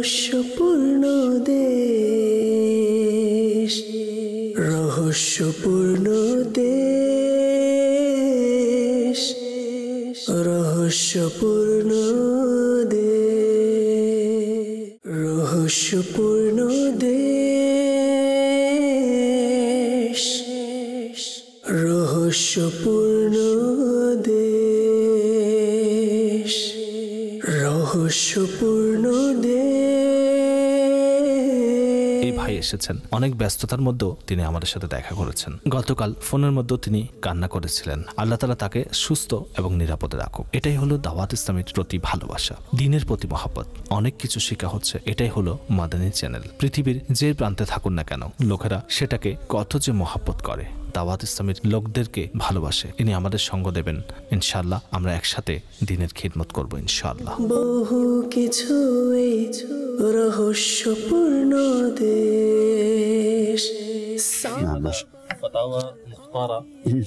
রহস্যপূর্ণ দেশ, রহস্যপূর্ণ দেশ, রহস্যপূর্ণ দেশ, রহস্যপূর্ণ দেশ, রহস্যপূর্ণ দেশ, রহস্যপূর্ণ দেশ। এই ভাই এসেছেন অনেক ব্যস্ততার মধ্যেও তিনি আমাদের সাথে দেখা করেছেন। গতকাল ফোনের মধ্যেও তিনি কান্না করেছিলেন। আল্লাহ তাআলা তাকে সুস্থ এবং নিরাপদে রাখুক। এটাই হলো দাওয়াত ইসলামের প্রতি ভালোবাসা, দ্বীনের প্রতি মহব্বত। অনেক কিছু শেখা হচ্ছে। এটাই হলো মাদানী চ্যানেল। পৃথিবীর যে প্রান্তে থাকুন না কেন, লোকেরা সেটাকে কত যে মহব্বত করে, দাওয়াত ইসলামের লোকদেরকে ভালোবাসে। ইনি আমাদের সঙ্গ দেবেন ইনশাআল্লাহ। আমরা একসাথে দ্বীনের খিদমত করব ইনশাআল্লাহ। বহু কিছু এই রহস্যপূর্ণ দেশ। فتاوى مختارة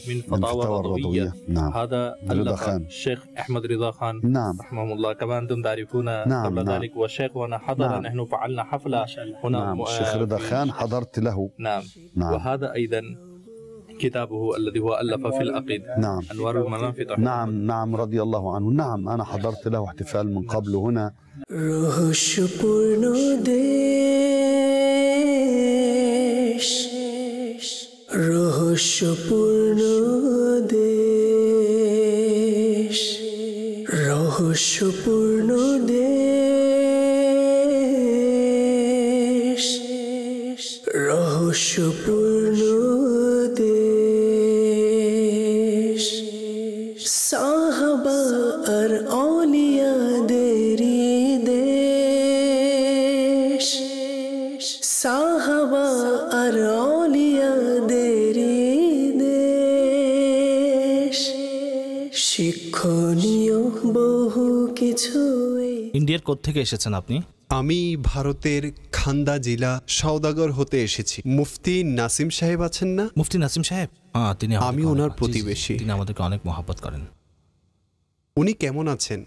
من فتاوى الرضوية. نعم. هذا ألف الشيخ أحمد رضا خان نعم. رحمه الله. كما أنتم تعرفون قبل ذلك والشيخ وأنا حضر. نحن فعلنا حفلة هنا. نعم. الشيخ رضا خان حضرت له. نعم. وهذا أيضا كتابه الذي هو ألف في العقيدة. نعم. أنوار المنافذ. نعم رضي الله عنه. نعم أنا حضرت له احتفال من قبل هنا. রহস্যপূর্ণ দেশ, রহস্যপূর্ণ দেশ, রহস্যপূর্ণ দেশ, রহস্যপূর্ণ দেশ। সাহাবা আর আউলিয়াদেরই দেশ, সাহাবা আর আউলিয়াদেরই দেশ। শিক্ষণীয় বহু কিছু। ইন্ডিয়ার কোত্থেকে এসেছেন আপনি? আমি ভারতের খান্দা জেলা সওদাগর হতে এসেছি। মুফতি নাসিম সাহেব আছেন না? মুফতি নাসিম সাহেব, তিনি আমি ওনার প্রতিবেশী। তিনি আমাদেরকে অনেক মহব্বত করেন। উনি কেমন আছেন?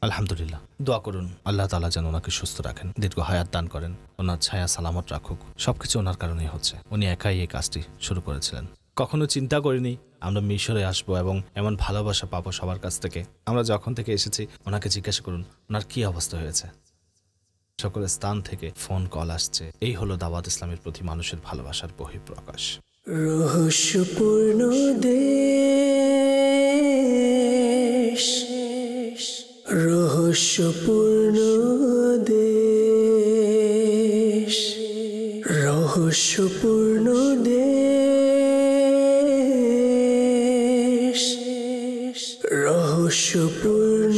আলহামদুলিল্লাহ। দোয়া করুন আল্লাহ তাআলা যেন ওনাকে সুস্থ রাখেন, দীর্ঘ হায়াত দান করেন, ওনার ছায়া সালামত রাখুক। সবকিছু ওনার কারণেই হচ্ছে। উনি একাই এই কাজটি শুরু করেছিলেন। কখনো চিন্তা করিনি আমরা মিশরে আসবো এবং এমন ভালোবাসা পাবো সবার কাছ থেকে। আমরা যখন থেকে এসেছি ওনাকে জিজ্ঞাসা করুন ওনার কি অবস্থা হয়েছে। সকল স্থান থেকে ফোন কল আসছে। এই হলো দাওয়াত ইসলামের প্রতি মানুষের ভালোবাসার বহিঃপ্রকাশ। রহস্যপূর্ণ দেশ, রহস্যপূর্ণ দেশ, রহস্যপূর্ণ দেশ, রহস্যপূর্ণ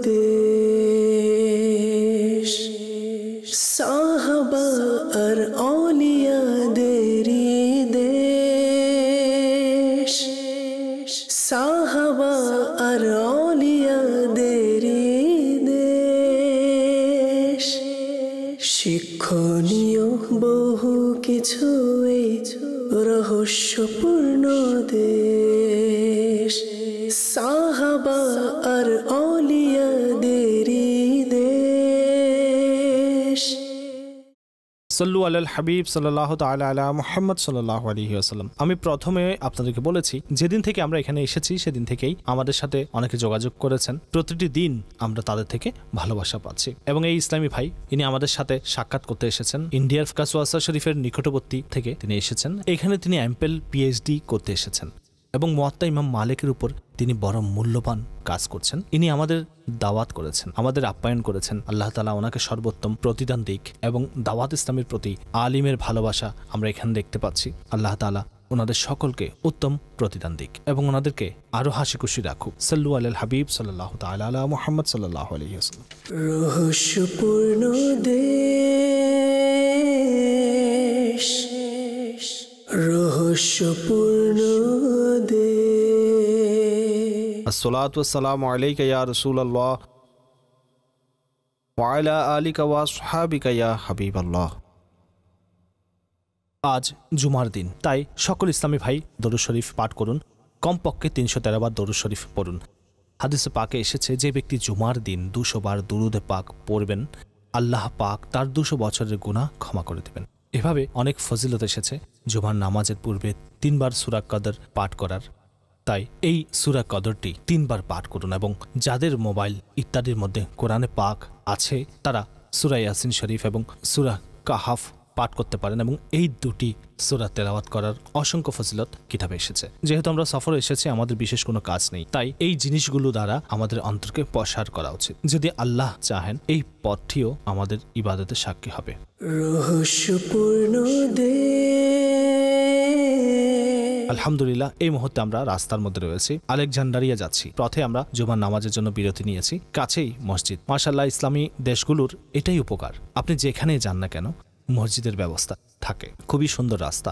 দেশ। সাহাবা আর আউলিয়াদেরই দেশ, সাহাবা আর আউলিয়াদেরই দেশ। শিক্ষণীয় বহু কিছু এই রহস্যপূর্ণ দেশ, সাহাবা আর আউলিয়াদেরই দেশ। সাল্লু আলাল হাবিব সাল্লাল্লাহু তাআলা আলা মুহাম্মদ সাল্লাল্লাহু আলাইহি ওয়াসাল্লাম। আমি প্রথমে আপনাদেরকে বলেছি যেদিন থেকে আমরা এখানে এসেছি সেদিন থেকেই আমাদের সাথে অনেকে যোগাযোগ করেছেন। প্রতিটি দিন আমরা তাদের থেকে ভালোবাসা পাচ্ছি। এবং এই ইসলামী ভাই ইনি আমাদের সাথে সাক্ষাৎ করতে এসেছেন। ইন্ডিয়ার কাসওয়াসা শরীফের নিকটবর্তী থেকে তিনি এসেছেন। এখানে তিনি এমপেল পিএইচডি করতে এসেছেন এবং মুয়াত্তা ইমাম মালিকের উপর তিনি বড় মূল্যবান কাজ করছেন। ইনি আমাদের দাওয়াত করেছেন, আমাদের আপ্যায়ন করেছেন। আল্লাহ তাআলা ওনাকে সর্বোত্তম প্রতিদান দিক এবং দাওয়াত ইসলামের প্রতি আলিমের ভালোবাসা আমরা এখানে দেখতে পাচ্ছি। আল্লাহ তাআলা ওনাদের সকলকে উত্তম প্রতিদান দিক এবং ওনাদেরকে আরো হাসি খুশি রাখুক। সাল্লু আলাল হাবিব সাল্লাল্লাহু তাআলা আলা মুহাম্মদ সাল্লাল্লাহু আলাইহি ওয়াসাল্লাম। রহস্যপূর্ণ দেশ, রহস্যপূর্ণ দেশ। আসসালাতু ওয়াসসালামু আলাইকা ইয়া রাসূলুল্লাহ ওয়া আলা আলিকা ওয়া আসহাবিকা ইয়া হাবিবাল্লাহ। আজ জুমার দিন, তাই সকল ইসলামী ভাই দরুদ শরীফ পাঠ করুন। কমপক্ষে 313 বার দরুদ শরীফ পড়ুন। হাদিসে পাকে এসেছে যে ব্যক্তি জুমার দিন 200 বার দুরুদে পাক পড়বেন আল্লাহ পাক তার 200 বছরের গুনাহ ক্ষমা করে দেবেন। এভাবে অনেক ফজিলত এসেছে জুমার নামাজের পূর্বে 3 বার সূরা কদর পাঠ করার। তাই এই সূরা কদরটি 3 বার পাঠ করুন এবং যাদের মোবাইল ইত্যাদির মধ্যে কোরআনে পাক আছে তারা সূরা ইয়াসিন শরীফ এবং সূরা কাহাফ পাঠ করতে পারেন এবং এই দুটি সূরা তেলাওয়াত করার অসংখ্য ফজিলত কিতাবে এসেছে। যেহেতু আমরা সফরে এসেছি, আমাদের বিশেষ কোনো কাজ নেই, তাই এই জিনিসগুলো দ্বারা আমাদের অন্তরকে প্রসার করা উচিত। যদি আল্লাহ চাহেন এই পথটিও আমাদের ইবাদতের সাক্ষী হবে। রহস্যপূর্ণ আলহামদুলিল্লাহ, এই মুহূর্তে আমরা রাস্তার মধ্যে রয়েছি, আলেকজান্ডারিয়া যাচ্ছি। পথে আমরা জুমার নামাজের জন্য বিরতি নিয়েছি, কাছেই মসজিদ। মাশাআল্লাহ, ইসলামী দেশগুলোর এটাই উপকার, আপনি যেখানে যান না কেন মসজিদের ব্যবস্থা থাকে। খুবই সুন্দর রাস্তা,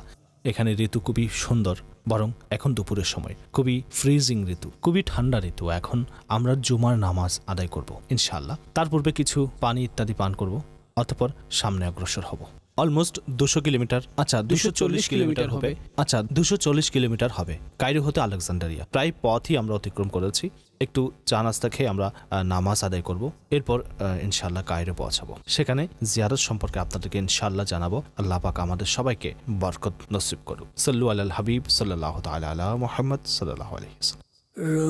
এখানে ঋতু খুবই সুন্দর, বরং এখন দুপুরের সময় খুবই ফ্রিজিং ঋতু, খুবই ঠান্ডা ঋতু। এখন আমরা জুমার নামাজ আদায় করব ইনশাআল্লাহ। তার পূর্বে কিছু পানি ইত্যাদি পান করব, অতঃপর সামনে অগ্রসর হব। অলমোস্ট 200 কিলোমিটার, আচ্ছা 240 কিলোমিটার হবে, আচ্ছা 240 কিলোমিটার হবে কায়রো হতে আলেকজান্ডারিয়া। প্রায় পথই আমরা অতিক্রম করেছি। একটু চা নাস্তা খেয়ে আমরা নামাজ আদায় করব, এরপর ইনশাআল্লাহ কায়রো পৌঁছাবো। সেখানে জিয়ারত সম্পর্কে আপনাদেরকে ইনশাআল্লাহ জানাবো। আল্লাহ পাক আমাদের সবাইকে বরকত নসিব করুক। সাল্লু আলাল হাবিব সাল্লাল্লাহু তাআলা আলা মুহাম্মদ সাল্লাল্লাহু আলাইহি ওয়াসাল্লাম।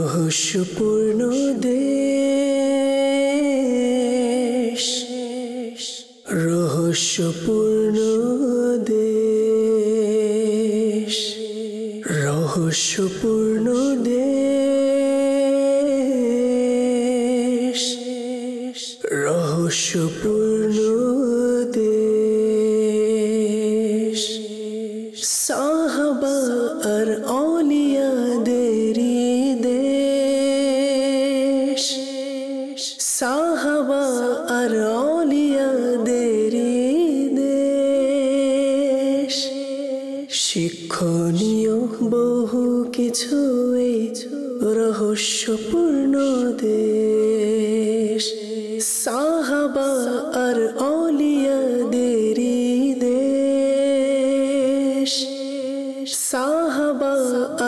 রহস্যপূর্ণ দেশ, রহস্যপূর্ণ দেশ, রহস্যপূর্ণ দেশ, রহস্যপূর্ণ দেশ। সাহাবা আর আউলিয়াদেরই দেশ, সাহাবা আর আউলিয়াদেরই দেশ। শিক্ষণীয় বহু কিছু এই রহস্যপূর্ণ দেশ। সাহাবা আর আউলিয়াদেরই দেশ, সাহাবা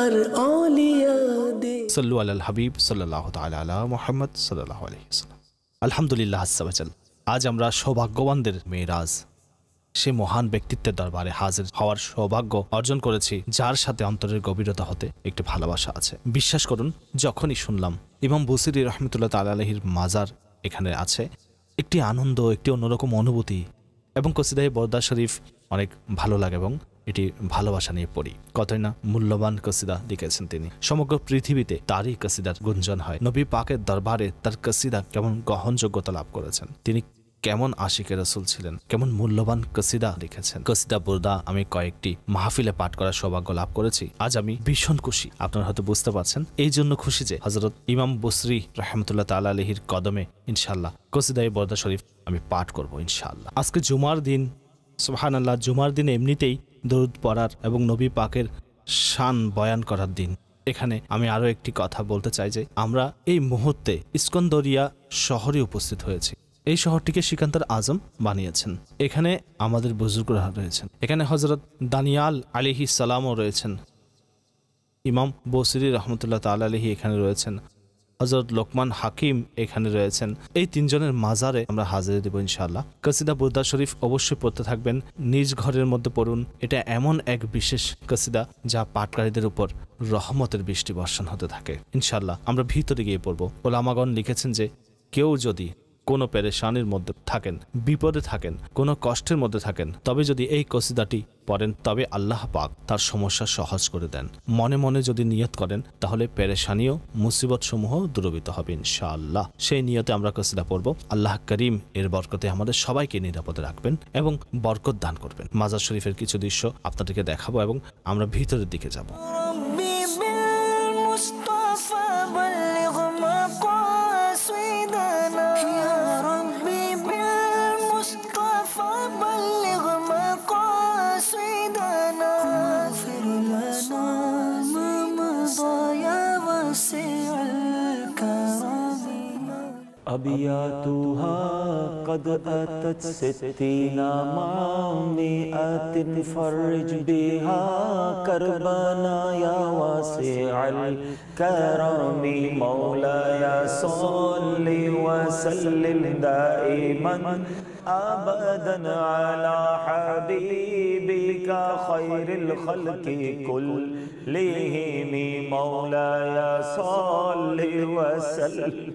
আর আউলিয়াদের। সাল্লু আলাল হাবিব সাল্লাল্লাহু তাআলা আলা মুহাম্মদ সাল্লাল্লাহু আলাইহি ওয়াসাল্লাম। আলহামদুলিল্লাহ আজ্জা ওয়া জাল, আজ আমরা সৌভাগ্যবানদের মেরাজ, সে মহান ব্যক্তিত্বের দরবারে হাজির হওয়ার সৌভাগ্য অর্জন করেছি, যার সাথে অন্তরের গভীরতা হতে একটি ভালোবাসা আছে। বিশ্বাস করুন, যখনই শুনলাম ইমাম বুসিরি রহমতুল্লাহ তাআলা আলাইহির মাজার এখানে আছে, একটি আনন্দ, একটি অন্যরকম অনুভূতি এবং কসিদায়ে বরদা শরীফ অনেক ভালো লাগে এবং এটি ভালোবাসা নিয়ে পড়ি। কতই না মূল্যবান কসিদা লিখেছেন তিনি, সমগ্র পৃথিবীতে তারই কসিদার গুঞ্জন হয়। নবী পাকের দরবারে তার কসিদা কেমন গ্রহণযোগ্যতা লাভ করেছেন, তিনি কেমন আশিকে রাসূল ছিলেন, কেমন মূল্যবান কসিদা লিখেছেন। কসিদা বুরদা আমি কয়েকটি মাহফিলে পাঠ করার সৌভাগ্য লাভ করেছি। আজ আমি ভীষণ খুশি, আপনারা হয়তো বুঝতে পারছেন। এই জন্য খুশি যে হযরত ইমাম বুসরি রহমতুল্লাহ তাআলা আলাইহির কদমে ইনশাআল্লাহ কসিদায়ে বরদা শরীফ আমি পাঠ করব ইনশাআল্লাহ। আজকে জুমার দিন, সুবহানাল্লাহ, জুমার দিনে এমনিতেই দরুদ পড়ার এবং নবী পাকের শান বয়ান করার দিন। এখানে আমি আরো একটি কথা বলতে চাই যে আমরা এই মুহূর্তে ইস্কন্দরিয়া শহরে উপস্থিত হয়েছি। এই শহরটিকে সিকান্দার আজম বানিয়েছেন। এখানে আমাদের বুজুর্গরা রয়েছেন, এখানে হযরত দানিয়াল আলাইহিস সালামও রয়েছেন, ইমাম বসরি রহমতুল্লাহ তাআলা আলাইহি এখানে রয়েছেন, হযরত লোকমান হাকিম এখানে রয়েছেন। এই তিনজনের মাজারে আমরা হাজিরা দেব ইনশাআল্লাহ। কসিদা বুরদা শরীফ অবশ্যই পড়তে থাকবেন, নিজ ঘরের মধ্যে পড়ুন। এটা এমন এক বিশেষ কসিদা যা পাঠকারীদের উপর রহমতের বৃষ্টি বর্ষণ হতে থাকে ইনশাআল্লাহ। আমরা ভিতরে গিয়ে পড়ব। ওলামাগণ লিখেছেন যে কেউ যদি কোনো পেরেশানির মধ্যে থাকেন, বিপদে থাকেন, কোনো কষ্টের মধ্যে থাকেন, তবে যদি এই কসিদাটি পড়েন তবে আল্লাহ পাক তার সমস্যা সহজ করে দেন। মনে মনে যদি নিয়ত করেন তাহলে পেরেশানি ও মুসিবত সমূহ দূরীভূত হবে ইনশাআল্লাহ। সেই নিয়তে আমরা কসিদা পড়ব। আল্লাহ করিম এর বরকতে আমাদের সবাইকে নিরাপদে রাখবেন এবং বরকত দান করবেন। মাজার শরীফের কিছু দৃশ্য আপনাদেরকে দেখাবো এবং আমরা ভিতরের দিকে যাব। أبياتها قد أتت 60 مع 100 فرج بها كربنا يا واسع الكرم مولاي صل وسلم دائما أبدا على حبيبك خير الخلق كلهم مولاي صل وسلم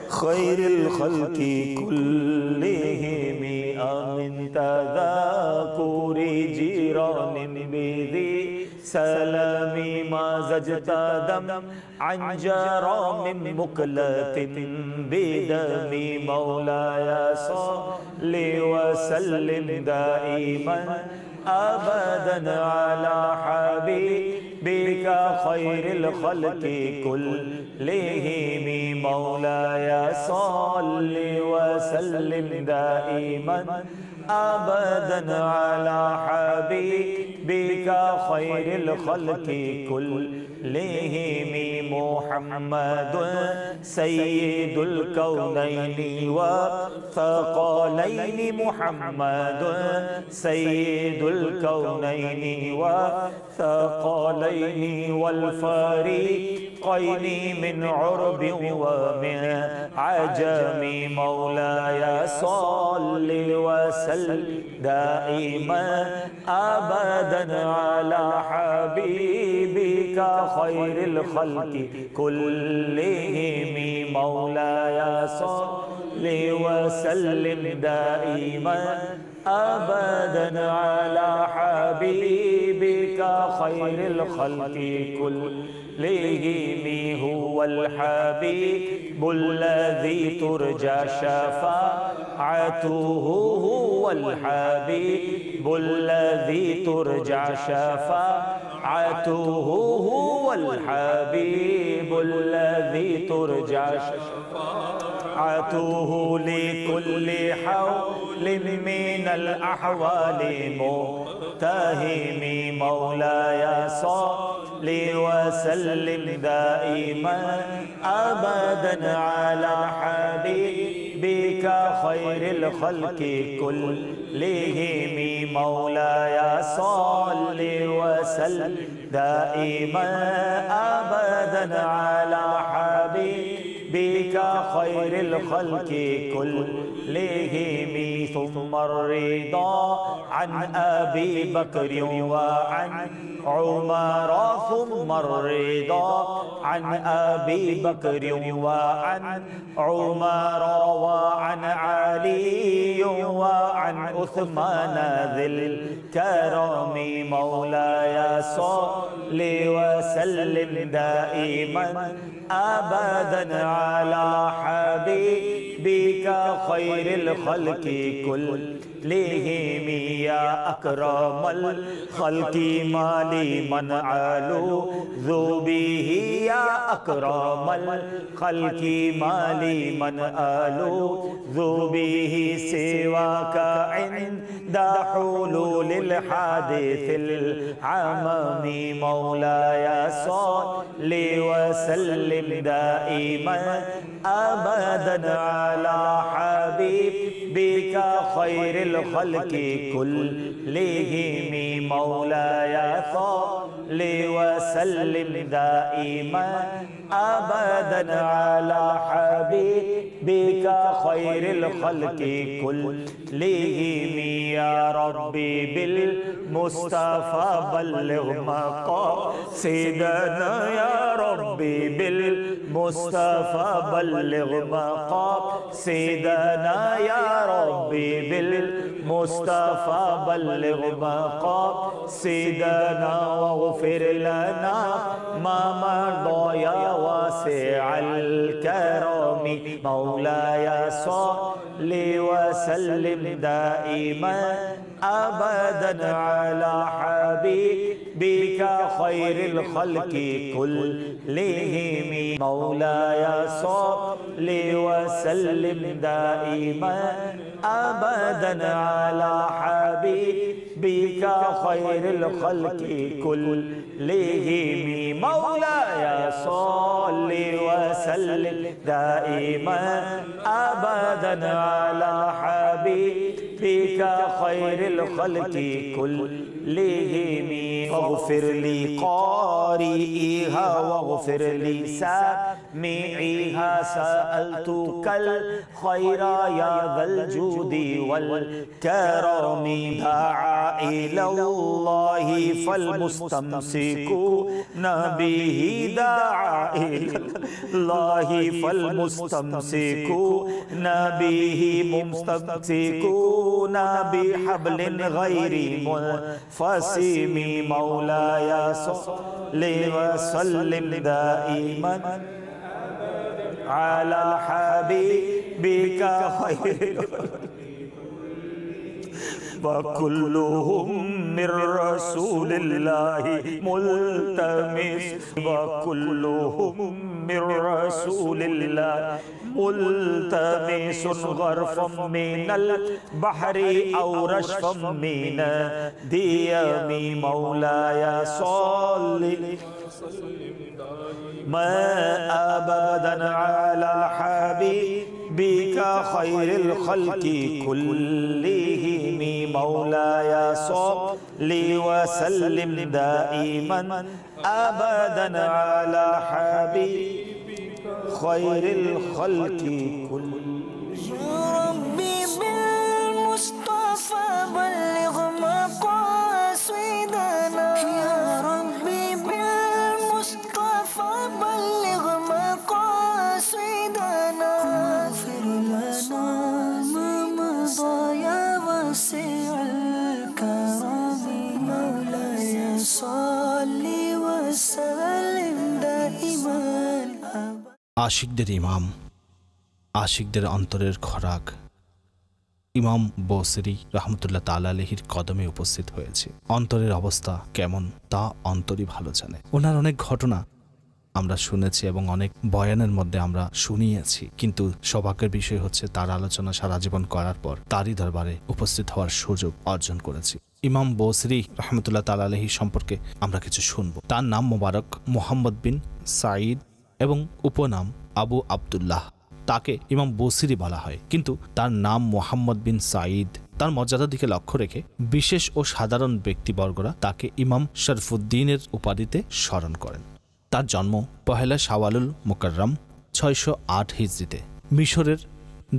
خير الخلق كلهم من تذاكر جيران بذي سلام ما زجت دم عن جرام مقلة بدم مولاي صل وسلم دائما أبدا على حبيبك خير الخلق كلهم مولاي صل وسلم دائما أبدا على حبيبك خير الخلق كلهم محمد سيد الكونين والثقلين محمد سيد الكونين والثقلين والفريقين من عرب ومن عجم مولاي صل وسلم دائما أبدا على حبيبك خير الخلق كلهم مولاي صل وسلم دائما أبدا على حبيبك خير الخلق كلهم هو الحبيب الذي ترجى شفاعته هو الحبيب الذي ترجى شفاعته هو الحبيب الذي ترجى شفاعته لكل حول من الأحوال متهم مولاي صل وسلم دائما أبدا على حبيبك خير الخلق كلهم مولاي صل وسلم دائما أبدا على حبيبك خير الخلق كلهم ثم الرضا عن أبي بكر وعن عمر ثم الرضا عن أبي بكر وعن عمر وعن علي وعن عثمان ذي الكرم مولاي صل وسلم دائما أبدا على حبيبك خير الخلق كلهم يا أكرم الخلق مالي من ألوذ به يا أكرم الخلق مالي من ألوذ به سواك عند حلول الحادث العمم مولاي صل وسلم دائما أبدا على حبيبك خير الخلق كلهم مولاي صل وسلم دائما أبدا على حبيبك خير الخلق كلهم يا ربي بالمصطفى بلغ مقاصدنا يا ربي بالمصطفى بلغ مقاصدنا يا ربي بالمصطفى بلغ مقاصدنا واغفر لنا ما مضى يا واسع الكرم مولاي صل وسلم دائما أبدا على حبيبك خير الخلق كلهم مولاي صل وسلم دائما أبدا على حبيبك خير الخلق كلهم مولاي صل وسلم دائما أبدا على حبيبك بك خير الخلق كلهم واغفر لي قارئها واغفر لي سامعيها سألتك الخير يا ذا الجود والكرم دعا إلى الله فالمستمسكون به دعا إلى الله فالمستمسكون به مستمسكون بحبل غير منفصم مولاي صل وسلم دائما على الحبيبك خير وكلهم من رسول الله ملتمس وكلهم من رسول الله ملتمس غرفا من البحر أو رشفا من الديم مولاي صل ما أبدا على الحبيبك خير الخلق كلهم مولاي صل وسلم دائما أبدا على الحبيبك خير الخلق كلهم يا ربي بالمصطفى بلغ مقاصدنا يا ربي بالمصطفى بلغ مقاصدنا اغفر لنا ما مضى يا واسع الكرم مولاي صل وسلم دائما আশিকদের ইমাম, আশিকদের অন্তরের খোরাক ইমাম বসরি রহমতুল্লাহ তাআলা আলাইহির কদমে উপস্থিত হয়েছে। অন্তরের অবস্থা কেমন তা অন্তরই ভালো জানে। ওনার অনেক ঘটনা আমরা শুনেছি এবং অনেক বয়ানের মধ্যে আমরা শুনিয়েছি, কিন্তু সৌভাগ্যের বিষয় হচ্ছে তার আলোচনা সারা জীবন করার পর তারই দরবারে উপস্থিত হওয়ার সুযোগ অর্জন করেছি। ইমাম বসরি রহমতুল্লাহ তাআলা আলাইহি সম্পর্কে আমরা কিছু শুনব। তার নাম মোবারক মুহাম্মদ বিন সাঈদ এবং উপনাম আবু আবদুল্লাহ। তাকে ইমাম বসরি বলা হয়, কিন্তু তার নাম মোহাম্মদ বিন সাঈদ। তার মর্যাদার দিকে লক্ষ্য রেখে বিশেষ ও সাধারণ ব্যক্তিবর্গরা তাকে ইমাম শরফুদ্দিনের উপাধিতে স্মরণ করেন। তার জন্ম পহেলা শাওয়ালুল মুকাররম 608 হিজরিতে মিশরের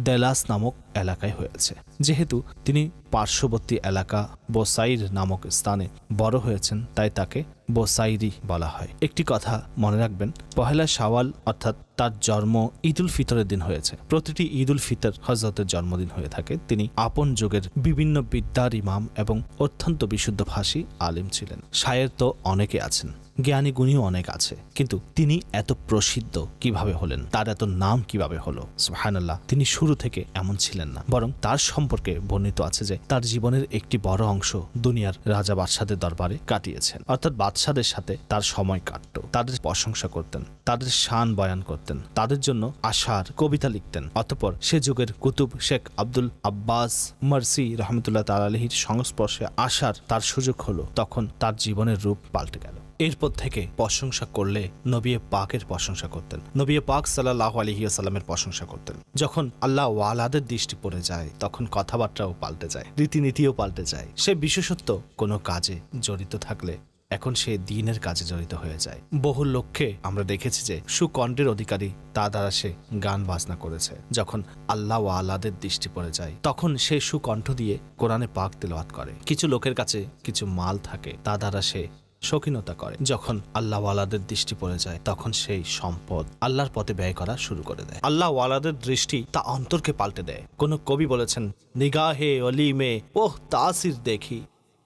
দেলাস নামক এলাকায় হয়েছে। যেহেতু তিনি পার্শ্ববর্তী এলাকা বোসাইর নামক স্থানে বড় হয়েছেন, তাই তাকে বোসাইরি বলা হয়। একটি কথা মনে রাখবেন, পহেলা শাওয়াল অর্থাৎ তার জন্ম ঈদুল ফিতরের দিন হয়েছে। প্রতিটি ঈদুল ফিতর হযরতের জন্মদিন হয়ে থাকে। তিনি আপন যুগের বিভিন্ন বিদ্যার ইমাম এবং অত্যন্ত বিশুদ্ধভাষী আলিম ছিলেন। শায়ের তো অনেকে আছেন, জ্ঞানী গুণীও অনেক আছে, কিন্তু তিনি এত প্রসিদ্ধ কিভাবে হলেন, তার এত নাম কিভাবে হলো? সুবহানাল্লাহ। তিনি শুরু থেকে এমন ছিলেন না, বরং তার সম্পর্কে বর্ণিত আছে যে তার জীবনের একটি বড় অংশ দুনিয়ার রাজা বাদশাদের দরবারে কাটিয়েছেন। অর্থাৎ বাদশাদের সাথে তার সময় কাটত, তাদের প্রশংসা করতেন, তাদের শান বয়ান করতেন, তাদের জন্য আশার কবিতা লিখতেন। অতঃপর সে যুগের কুতুব শেখ আব্দুল আব্বাস মারসি রহমতুল্লাহ তাআলা আলাইহির সংস্পর্শে আসার তার সুযোগ হলো, তখন তার জীবনের রূপ পাল্টে গেল। এরপর থেকে প্রশংসা করলে নবী পাকের প্রশংসা করতেন, নবী পাক সাল্লাল্লাহু আলাইহি ওয়াসাল্লামের প্রশংসা করতেন। যখন আল্লাহ ওয়ালাদের দৃষ্টি পড়ে যায়, তখন কথাবার্তাও পাল্টে যায়, রীতিনীতিও পাল্টে যায়। সে বিশেষত্ব কোনো কাজে জড়িত থাকলে এখন সে দ্বীনের কাজে জড়িত হয়ে যায়। বহু লক্ষ্যে আমরা দেখেছি যে সুকণ্ঠের অধিকারী, তা দ্বারা সে গান বাজনা করেছে। যখন আল্লাহ ওয়ালাদের দৃষ্টি পড়ে যায়, তখন সে সুকণ্ঠ দিয়ে কোরআনে পাক তেলাওয়াত করে। কিছু লোকের কাছে কিছু মাল থাকে, তা দ্বারা সে শৌখিনতা করে। যখন আল্লাহ ওয়ালাদের দৃষ্টি পড়ে যায়, তখন সেই সম্পদ আল্লাহর পথে ব্যয় করা শুরু করে দেয়। আল্লাহ ওয়ালাদের দৃষ্টি তা অন্তরকে পাল্টে দেয়। কোন কবি বলেছেন, নিগাহে অলি মে ওহ তাসির দেখি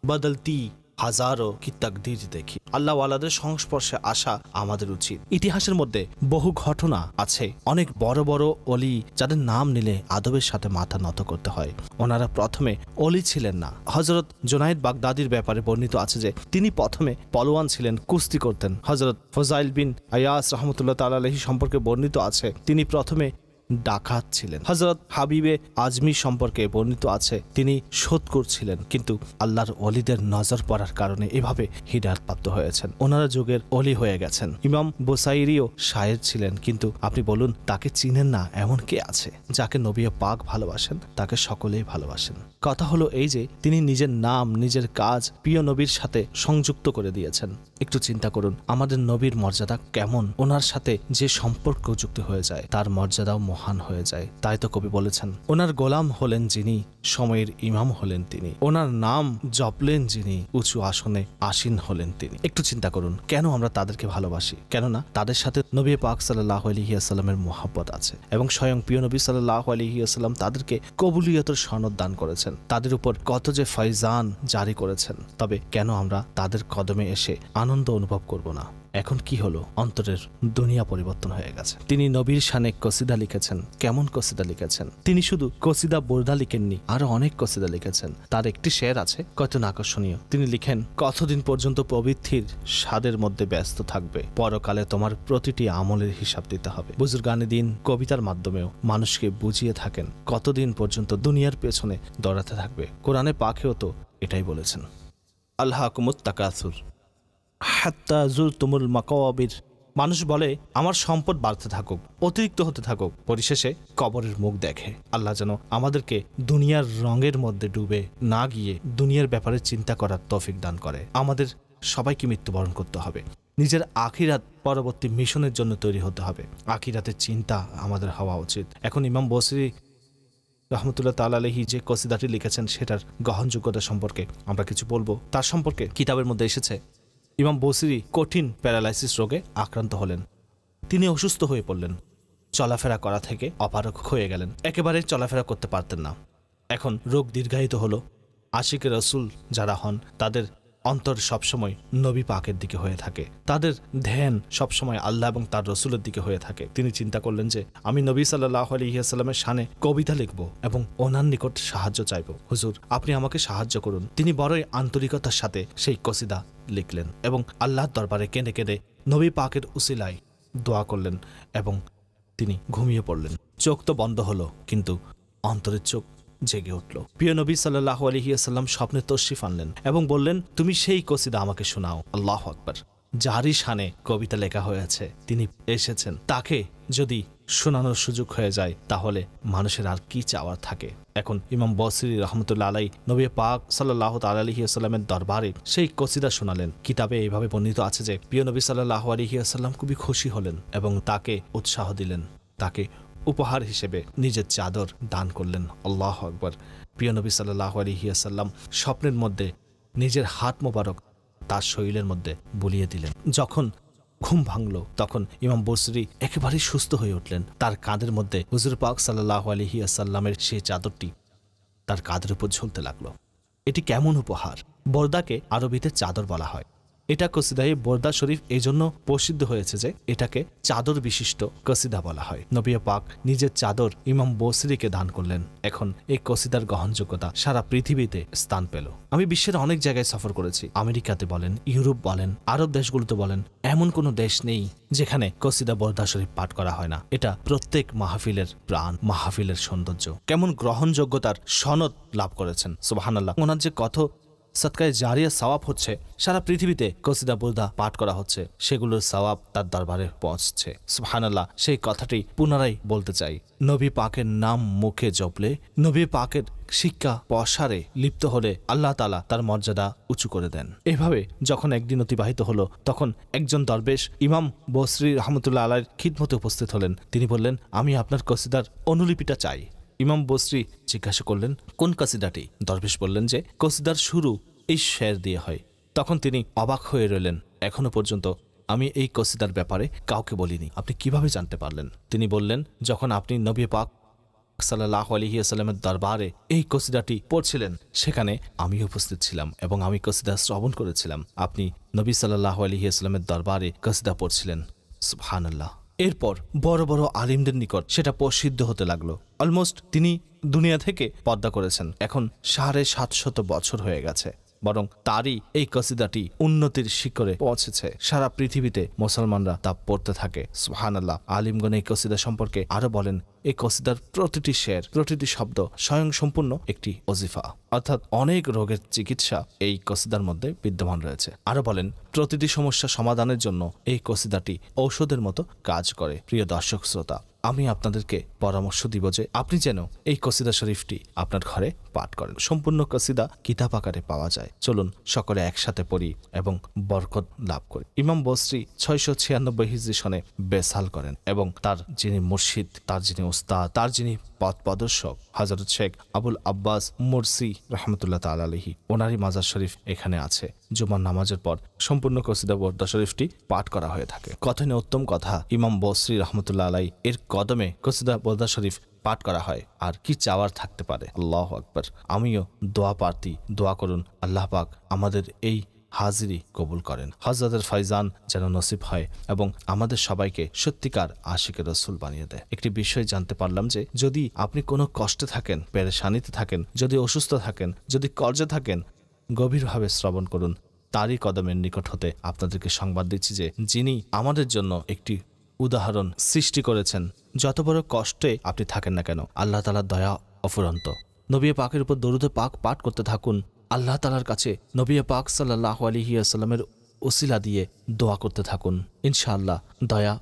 বদলতি হাজারো কি তাকদীর দেখি। আল্লাহ ওয়ালাদের সংস্পর্শে আসা আমাদের উচিত। ইতিহাসের মধ্যে বহু ঘটনা আছে, অনেক বড় বড় অলি যাদের নাম নিলে আদবের সাথে মাথা নত করতে হয়। ওনারা প্রথমে অলি ছিলেন না। হযরত জুনায়েদ বাগদাদির ব্যাপারে বর্ণিত আছে যে তিনি প্রথমে পলোয়ান ছিলেন, কুস্তি করতেন। হযরত ফজাইল বিন আয়াস রহমতুল্লাহ তাআলা আলাইহি সম্পর্কে বর্ণিত আছে তিনি প্রথমে ডাকাত ছিলেন। হযরত হাবিবে আজমি সম্পর্কে বর্ণিত আছে তিনি শোধখোর ছিলেন, কিন্তু আল্লাহর ওলিদের নজর পড়ার কারণে এভাবে হিদায়াত প্রাপ্ত হয়েছেন, ওনারা যুগের ওলি হয়ে গেছেন। ইমাম বুসাইরিও শায়ের ছিলেন, কিন্তু আপনি বলুন তাকে চিনেন না এমন কে আছে? যাকে নবী পাক ভালোবাসেন তাকে সকলেই ভালোবাসেন। কথা হলো এই যে তিনি নিজের নাম, নিজের কাজ প্রিয় নবীর সাথে সংযুক্ত করে দিয়েছেন। একটু চিন্তা করুন আমাদের নবীর মর্যাদা কেমন, ওনার সাথে যে সম্পর্ক যুক্ত হয়ে যায় তার মর্যাদাও মহান হয়ে যায়। তাই তো কবি বলেছেন, ওনার গোলাম হলেন যিনি, সময়ের ইমাম হলেন তিনি, ওনার নাম জপলেন যিনি, উঁচু আসনে আসীন হলেন তিনি। একটু চিন্তা করুন কেন আমরা তাদেরকে ভালোবাসি? কেননা তাদের সাথে নবী পাক সাল্লাল্লাহু আলাইহি ওয়াসাল্লামের মুহাব্বত আছে এবং স্বয়ং প্রিয় নবী সাল্লাল্লাহু আলাইহি ওয়াসাল্লাম তাদেরকে কবুলিয়তের সনদ দান করেছেন, তাদের উপর কত যে ফয়জান জারি করেছেন। তবে কেন আমরা তাদের কদমে এসে আনন্দ অনুভব করব না? এখন কি হলো? অন্তরের দুনিয়া পরিবর্তন হয়ে গেছে। তিনি নবীর শানে কসিদা লিখেছেন। কেমন কসিদা লিখেছেন? তিনি শুধু কসিদা বোরদা লিখেননি, আরো অনেক কসিদা লিখেছেন। তার একটি শের আছে কত না আকর্ষণীয়। তিনি লিখেন, কতদিন পর্যন্ত প্রবৃত্তির স্বাদের মধ্যে ব্যস্ত থাকবে, পরকালে তোমার প্রতিটি আমলের হিসাব দিতে হবে। বুজুর্গানে দিন কবিতার মাধ্যমেও মানুষকে বুঝিয়ে থাকেন কতদিন পর্যন্ত দুনিয়ার পেছনে দৌড়াতে থাকবে। কোরআনে পাকেও তো এটাই বলেছেন, আল্লাহকুমুত তাকাসুর হাত্তা যুরতুমুল মাকাবির। মানুষ বলে আমার সম্পদ বাড়তে থাকুক, অতিরিক্ত হতে থাকুক, পরিশেষে কবরের মুখ দেখে। আল্লাহ যেন আমাদেরকে দুনিয়ার রঙের মধ্যে ডুবে না গিয়ে দুনিয়ার ব্যাপারে চিন্তা করার তৌফিক দান করে। আমাদের সবাইকে মৃত্যুবরণ করতে হবে, নিজের আখিরাত পরবর্তী মিশনের জন্য তৈরি হতে হবে। আখিরাতের চিন্তা আমাদের হওয়া উচিত। এখন ইমাম বসরি রহমতুল্লাহ তাআলা আলাইহি যে কসিদাটি লিখেছেন সেটার গ্রহণযোগ্যতা সম্পর্কে আমরা কিছু বলবো। তার সম্পর্কে কিতাবের মধ্যে এসেছে, ইমাম বসরি কঠিন প্যারালাইসিস রোগে আক্রান্ত হলেন। তিনি অসুস্থ হয়ে পড়লেন, চলাফেরা করা থেকে অপারগ হয়ে গেলেন, একেবারে চলাফেরা করতে পারতেন না। এখন রোগ দীর্ঘায়িত হলো। আশিকে রসুল যারা হন তাদের অন্তর সবসময় নবী পাকের দিকে হয়ে থাকে, তাদের ধ্যান সবসময় আল্লাহ এবং তার রসুলের দিকে হয়ে থাকে। তিনি চিন্তা করলেন যে আমি নবী সাল্লাল্লাহু আলাইহি ওয়াসাল্লামের শানে কবিতা লিখব এবং ওনার নিকট সাহায্য চাইব। হুজুর আপনি আমাকে সাহায্য করুন। তিনি বড়ই আন্তরিকতার সাথে সেই কসিদা লিখলেন এবং আল্লাহর দরবারে কেঁদে কেঁদে নবী পাকের উসিলায় দোয়া করলেন এবং তিনি ঘুমিয়ে পড়লেন। চোখ তো বন্ধ হলো, কিন্তু অন্তরের চোখ জেগে উঠল। প্রিয় নবী সাল্লাল্লাহু আলাইহি ওয়াসাল্লাম স্বপ্নে তশরিফ আনলেন এবং বললেন, তুমি সেই কসিদা আমাকে শোনাও। আল্লাহু আকবার। যারই শানে কবিতা লেখা হয়েছে তিনি এসেছেন, তাকে যদি শোনানোর সুযোগ হয়ে যায় তাহলে মানুষের আর কি চাওয়ার থাকে। এখন ইমাম বসরি রহমতুল্লাহ আলাই নবী পাক সাল্লাল্লাহু তাআলা আলাইহি ওয়াসাল্লামের দরবারে সেই কসিদা শোনালেন। কিতাবে এইভাবে বর্ণিত আছে যে প্রিয় নবী সাল্লাল্লাহু আলাইহি ওয়াসাল্লাম খুবই খুশি হলেন এবং তাকে উৎসাহ দিলেন, তাকে উপহার হিসেবে নিজের চাদর দান করলেন। আল্লাহু আকবার। প্রিয় নবী সাল্লাল্লাহু আলাইহি ওয়াসাল্লাম স্বপ্নের মধ্যে নিজের হাত মোবারক তার শরীরের মধ্যে বুলিয়ে দিলেন। যখন ঘুম ভাঙল তখন ইমাম বসরি একেবারেই সুস্থ হয়ে উঠলেন। তার কাঁধের মধ্যে হুজুর পাক সাল্লাল্লাহু আলাইহি ওয়াসাল্লামের সেই চাদরটি তার কাঁধের উপর ঝুলতে লাগলো। এটি কেমন উপহার! বর্দাকে আরবিতে চাদর বলা হয়। এটা কসিদায়ে বর্দা শরীফ এই জন্য প্রসিদ্ধ হয়েছে যে এটাকে চাদর বিশিষ্ট কসিদা বলা হয়। নবী পাক নিজের চাদর ইমাম বসরিকে দান করলেন। এখন এই কসিদার গ্রহণযোগ্যতা সারা পৃথিবীতে স্থান পেল। আমি বিশ্বের অনেক জায়গায় সফর করেছি, আমেরিকাতে বলেন, ইউরোপ বলেন, আরব দেশগুলোতে বলেন, এমন কোনো দেশ নেই যেখানে কসিদা বর্দা শরীফ পাঠ করা হয় না। এটা প্রত্যেক মাহফিলের প্রাণ, মাহফিলের সৌন্দর্য। কেমন গ্রহণযোগ্যতার সনদ লাভ করেছেন। সুবহানাল্লাহ। ওনার যে কত সদকায়ে জারিয়া সওয়াব হচ্ছে, সারা পৃথিবীতে কসিদা বুরদা পাঠ করা হচ্ছে, সেগুলোর সওয়াব তার দরবারে পৌঁছছে। সুবহানাল্লাহ। সেই কথাটি পুনরায় বলতে চাই, নবী পাকের নাম মুখে জপলে, নবী পাকের শিক্ষা প্রসারে লিপ্ত হলে আল্লাহ তাআলা তার মর্যাদা উঁচু করে দেন। এভাবে যখন একদিন অতিবাহিত হলো তখন একজন দরবেশ ইমাম বসরি রহমতুল্লাহ আলাইহির খিদমতে উপস্থিত হলেন। তিনি বললেন, আমি আপনার কসিদার অনুলিপিটা চাই। ইমাম বসরি জিজ্ঞাসা করলেন, কোন কসিদাটি? দরবেশ বললেন যে কসিদার শুরু এই শের দিয়ে হয়। তখন তিনি অবাক হয়ে রইলেন, এখনো পর্যন্ত আমি এই কসিদার ব্যাপারে কাউকে বলিনি, আপনি কিভাবে জানতে পারলেন? তিনি বললেন, যখন আপনি নবী পাক সাল্লাল্লাহু আলাইহি ওয়াসাল্লামের দরবারে এই কসিদাটি পড়ছিলেন সেখানে আমি উপস্থিত ছিলাম এবং আমি কসিদা শ্রবণ করেছিলাম। আপনি নবী সাল্লাল্লাহু আলাইহি ওয়াসাল্লামের দরবারে কসিদা পড়ছিলেন। সুবহানাল্লাহ। এরপর বড় বড় আলিমদের নিকট সেটা প্রসিদ্ধ হতে লাগলো। অলমোস্ট তিনি দুনিয়া থেকে পর্দা করেছেন। এখন ৭৫০ বছর হয়ে গেছে। বরং তারই এই কসিদাটি উন্নতির শিখরে পৌঁছেছে। সারা পৃথিবীতে মুসলমানরা তা পড়তে থাকে। সুবহানাল্লাহ। আলিমগণ এই কসিদা সম্পর্কে আরো বলেন, এই কসিদার প্রতিটি শের, প্রতিটি শব্দ স্বয়ং সম্পূর্ণ একটি ওজিফা, অর্থাৎ অনেক রোগের চিকিৎসা এই কসিদার মধ্যে বিদ্যমান রয়েছে। আরো বলেন, প্রতিটি সমস্যা সমাধানের জন্য এই কসিদাটি ঔষধের মতো কাজ করে। প্রিয় দর্শক শ্রোতা, আমি আপনাদেরকে পরামর্শ দিব যে আপনি যেন এই কসিদা শরীফটি আপনার ঘরে পাঠ করেন। সম্পূর্ণ কসিদা কিতাব আকারে পাওয়া যায়। চলুন সকলে একসাথে পড়ি এবং বরকত লাভ করি। ইমাম বসরি 696 হিজরি সনে বেসাল করেন এবং তার যিনি মুর্শিদ, তার যিনি উস্তাদ, তার যিনি পথ প্রদর্শক হযরত শেখ আবুল আব্বাস মুরসি রহমতুল্লাহ তাআলা আলাইহি, ওনারই মাজার শরীফ এখানে আছে। জুমার নামাজের পর সম্পূর্ণ কসিদা বরদা শরীফটি পাঠ করা হয়ে থাকে। কথানে উত্তম কথা, ইমাম বসরি রহমতুল্লাহ আলাইহি এর কদমে কসিদা বরদা শরীফ পাঠ করা হয়। আর কি চাওয়ার থাকতে পারে? আল্লাহু আকবার। আমিও দোয়া প্রার্থী, দোয়া করুন আল্লাহ পাক আমাদের এই হাজিরি কবুল করেন, হযরতের ফয়জান যেন নসিব হয় এবং আমাদের সবাইকে সত্যিকার আশিকে রসুল বানিয়ে দেয়। একটি বিষয় জানতে পারলাম যে যদি আপনি কোনো কষ্টে থাকেন, পেরেশানিতে থাকেন, যদি অসুস্থ থাকেন, যদি কর্জে থাকেন, গভীরভাবে শ্রবণ করুন। তারই কদমের নিকট হতে আপনাদেরকে সংবাদ দিচ্ছি যে যিনি আমাদের জন্য একটি উদাহরণ সৃষ্টি করেছেন। যত বড় কষ্টে আপনি থাকেন না কেন, আল্লাহ তাআলার দয়া অফুরন্ত। নবী পাকের উপর দরুদ পাক পাঠ করতে থাকুন। আল্লাহ তাআলার কাছে নবী পাক সাল্লাল্লাহু আলাইহি ওয়াসাল্লামের ওসিলা দিয়ে দোয়া করতে থাকুন। ইনশাআল্লাহ দয়া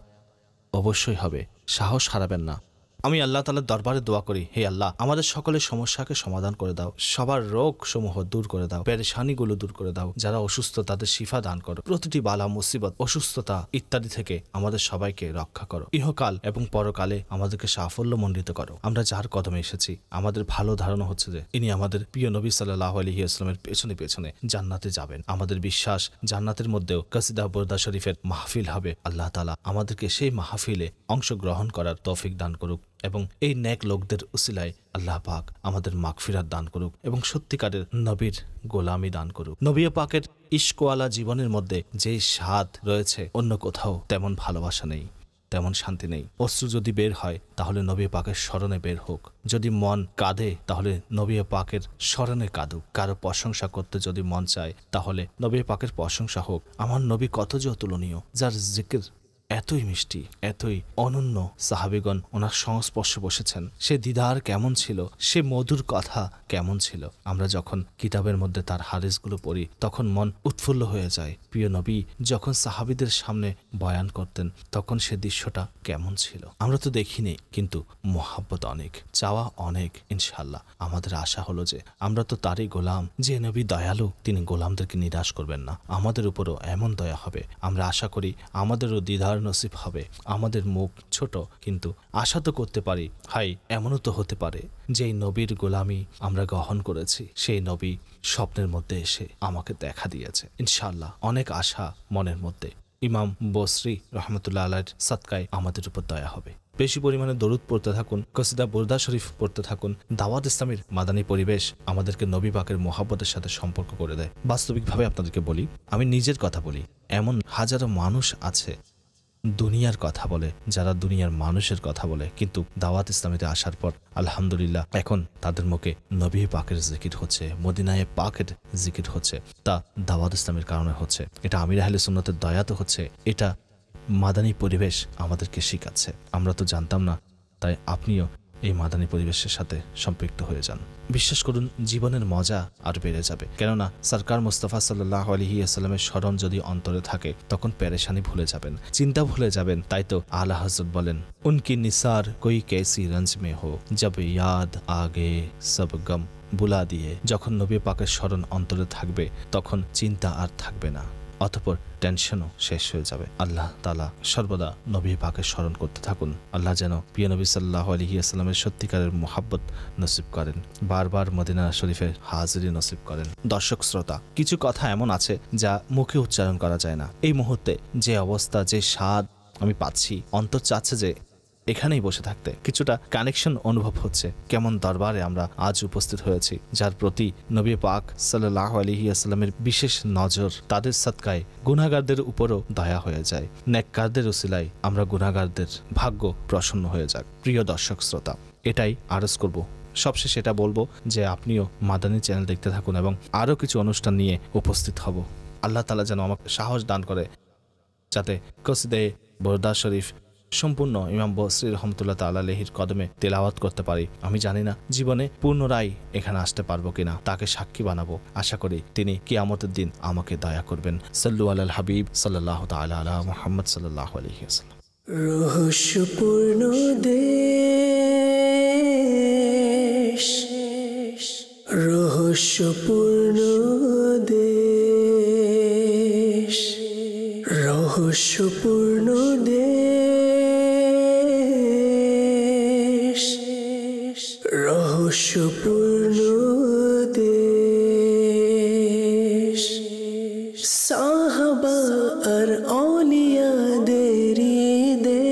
অবশ্যই হবে। সাহস হারাবেন না। আমি আল্লাহ তাআলার দরবারে দোয়া করি, হে আল্লাহ আমাদের সকলের সমস্যাকে সমাধান করে দাও, সবার রোগ সমূহ দূর করে দাও, পেরেশানিগুলো দূর করে দাও, যারা অসুস্থ তাদের শিফা দান করো, প্রতিটি বালা মুসিবত, অসুস্থতা ইত্যাদি থেকে আমাদের সবাইকে রক্ষা করো, ইহকাল এবং পরকালে আমাদেরকে সাফল্য মণ্ডিত করো। আমরা যার কদমে এসেছি আমাদের ভালো ধারণা হচ্ছে যে ইনি আমাদের প্রিয় নবী সাল্লাল্লাহু আলাইহি ওয়াসাল্লামের পেছনে পেছনে জান্নাতে যাবেন। আমাদের বিশ্বাস জান্নাতের মধ্যেও কসিদা বরদা শরীফের মাহফিল হবে। আল্লাহ তাআলা আমাদেরকে সেই মাহফিলে অংশগ্রহণ করার তৌফিক দান করুক এবং এই নেক লোকদের উসিলায় আল্লাহ পাক আমাদের মাগফিরাত দান করুক এবং সত্যিকারের নবীর গোলামি দান করুক। নবী পাকের ইশকওয়ালা জীবনের মধ্যে যে স্বাদ রয়েছে অন্য কোথাও তেমন ভালোবাসা নেই, তেমন শান্তি নেই। অশ্রু যদি বের হয় তাহলে নবী পাকের স্মরণে বের হোক, যদি মন কাঁদে তাহলে নবী পাকের স্মরণে কাঁদুক, কারো প্রশংসা করতে যদি মন চায় তাহলে নবী পাকের প্রশংসা হোক। আমার নবী কত যে অতুলনীয়, যার জিকির এতই মিষ্টি, এতই অনন্য। সাহাবীগণ ওনার সংস্পর্শে বসেছেন, সে দিদার কেমন ছিল, সে মধুর কথা কেমন ছিল। আমরা যখন কিতাবের মধ্যে তার হাদিসগুলো পড়ি তখন মন উৎফুল্ল হয়ে যায়। প্রিয় নবী যখন সাহাবীদের সামনে বয়ান করতেন তখন সে দৃশ্যটা কেমন ছিল আমরা তো দেখিনি, কিন্তু মোহাব্বত অনেক, চাওয়া অনেক। ইনশাআল্লাহ আমাদের আশা হলো যে আমরা তো তারই গোলাম, যে নবী দয়ালু তিনি গোলামদেরকে নিরাশ করবেন না, আমাদের উপরও এমন দয়া হবে। আমরা আশা করি আমাদেরও দ্বিধার নসিব হবে। আমাদের মুখ ছোট, কিন্তু আশা তো করতে পারি, হাই এমনও তো হতে পারে যেই নবীর গোলামি আমরা গ্রহণ করেছি সেই নবী স্বপ্নের মধ্যে এসে আমাকে দেখা দিয়েছে। ইনশাআল্লাহ অনেক আশা মনের মধ্যে। ইমাম বসরি রহমতুল্লাহ আলাইহির সাদকায় আমাদের উপর দয়া হবে। বেশি পরিমাণে দরুদ পড়তে থাকুন, কসিদা বরদা শরীফ পড়তে থাকুন। দাওয়াত ইসলামের মাদানী পরিবেশ আমাদেরকে নবী পাকের মোহাব্বতের সাথে সম্পর্ক করে দেয়। বাস্তবিকভাবে আপনাদেরকে বলি, আমি নিজের কথা বলি, এমন হাজারো মানুষ আছে দুনিয়ার কথা বলে, যারা দুনিয়ার মানুষের কথা বলে, কিন্তু দাওয়াত ইসলামীতে আসার পর আলহামদুলিল্লাহ এখন তাদের মুখে নবী পাকের জিকির হচ্ছে, মদিনায়ে পাকের জিকির হচ্ছে। তা দাওয়াত ইসলামের কারণে হচ্ছে। এটা আমির আহলে সুন্নতের দয়াতে হচ্ছে। এটা মাদানী পরিবেশ আমাদেরকে শিখাচ্ছে। আমরা তো জানতাম না, তাই আপনিও এই মাদানী পরিবেশের সাথে সম্পৃক্ত হয়ে যান। বিশ্বাস করুন জীবনের মজা আর বেড়ে যাবে। কেননা সরকার মুস্তাফা সাল্লাল্লাহু আলাইহি ওয়াসাল্লামের স্মরণ যদি অন্তরে থাকে তখন পেরেশানি ভুলে যাবেন, চিন্তা ভুলে যাবেন। তাই তো আলা হযরত বলেন, উনকি নিসার কোই कैसी रंज में हो जब याद आगे सब गम बुला दिए। যখন নবী পাকের স্মরণ অন্তরে থাকবে তখন চিন্তা আর থাকবে না, অতঃপর টেনশনও শেষ হয়ে যাবে। আল্লাহ তাআলা সর্বদা নবী পাকের স্মরণ করতে থাকুন। আল্লাহ যেন প্রিয় নবী সাল্লাল্লাহু আলাইহি ওয়াসাল্লামের সত্যিকারের মোহাব্বত নসিব করেন, বারবার মদিনা শরীফে হাজিরি নসিব করেন। দর্শক শ্রোতা, কিছু কথা এমন আছে যা মুখে উচ্চারণ করা যায় না। এই মুহূর্তে যে অবস্থা, যে স্বাদ আমি পাচ্ছি, অন্তর চাচ্ছে যে এখানেই বসে থাকতে। কিছুটা কানেকশন অনুভব হচ্ছে। কেমন দরবারে আমরা আজ উপস্থিত হয়েছি, যার প্রতি নবী পাক সাল্লাল্লাহু আলাইহি ওয়াসাল্লামের বিশেষ নজর। তাদের সাদকায় গুনাহগারদের উপরও দয়া হয়ে যায়। নেককারদের উসিলায় আমরা গুনাহগারদের ভাগ্য প্রসন্ন হয়ে যাক। প্রিয় দর্শক শ্রোতা, এটাই আরজ করব সবশেষে এটা বলবো যে আপনিও মাদানী চ্যানেল দেখতে থাকুন এবং আরও কিছু অনুষ্ঠান নিয়ে উপস্থিত হব। আল্লাহ তাআলা যেন আমাকে সাহস দান করে যাতে কসিদে বরদা শরীফ সম্পূর্ণ ইমাম বসরি রহমতুল্লাহ তাআলা আলাইহির কদমে তেলাওয়াত করতে পারি। আমি জানি না জীবনে পুনরায় এখানে আসতে পারবো কিনা, তাকে সাক্ষী বানাবো। আশা করি তিনি কিয়ামতের দিন আমাকে দয়া করবেন। সাল্লু আলাল হাবিব সাল্লাল্লাহু তাআলা আলা মুহাম্মদ সাল্লাল্লাহু আলাইহি ওয়াসাল্লাম। রহস্যপূর্ণ দেশ, রহস্যপূর্ণ দেশ, রহস্যপূর্ণ দেশ, রহস্যপূর্ণ দেশ। সাহাবা আর আউলিয়াদেরই দেশ,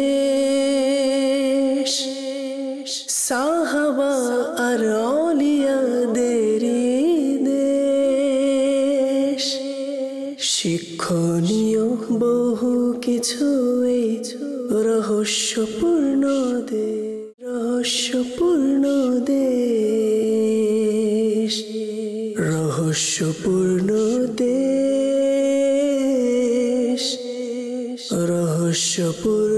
সাহাবা আর আউলিয়াদেরই দেশ। শিক্ষণীয় বহু কিছু এই রহস্যপূর্ণ দেশ, রহস্যপূর্ণ দেশ, রহস্যপূর্ণ দেশ, রহস্যপূর্ণ